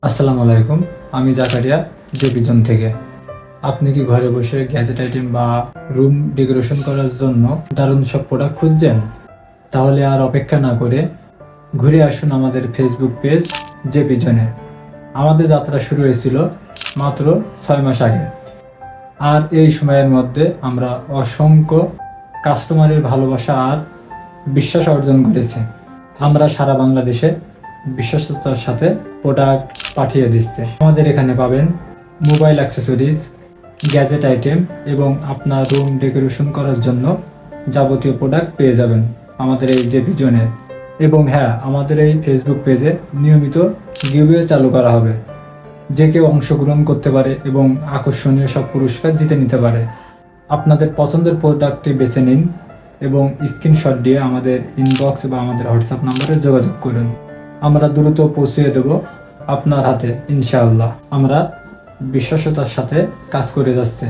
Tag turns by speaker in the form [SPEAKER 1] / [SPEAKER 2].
[SPEAKER 1] আসসালামু আলাইকুম, আমি জাকারিয়া জেপিজন থেকে। আপনি কি ঘরে বসে গ্যাজেট আইটেম বা রুম ডেকোরেশন করার জন্য দারুণ সব প্রোডাক্ট খুঁজছেন? তাহলে আর অপেক্ষা না করে ঘুরে আসুন আমাদের ফেসবুক পেজ জেপিজনে। আমাদের যাত্রা শুরু হয়েছিল মাত্র 6 মাস আগে, আর এই সময়ের মধ্যে আমরা অসংখ্য কাস্টমারের ভালোবাসা আর বিশ্বাস অর্জন করেছি। আমরা সারা বাংলাদেশে বিশ্বস্ততার সাথে প্রোডাক্ট পাঠিয়ে দিচ্ছে। আমাদের এখানে পাবেন মোবাইল অ্যাক্সেসরিজ, গ্যাজেট আইটেম এবং আপনার রুম ডেকোরেশন করার জন্য যাবতীয় প্রোডাক্ট পেয়ে যাবেন আমাদের এই যে ভিজনে। এবং হ্যাঁ, আমাদের এই ফেসবুক পেজে নিয়মিত গিভওয়ে চালু করা হবে। যে কেউ অংশগ্রহণ করতে পারে এবং আকর্ষণীয় সব পুরস্কার জিতে নিতে পারে। আপনাদের পছন্দের প্রোডাক্টটি বেছে নিন এবং স্ক্রিনশট দিয়ে আমাদের ইনবক্স বা আমাদের হোয়াটসঅ্যাপ নম্বরে যোগাযোগ করুন। আমরা দ্রুত পৌঁছে দেব আপনার হাতে, ইনশাআল্লাহ। আমরা বিশ্বাসতার সাথে কাজ করে যাচ্ছে।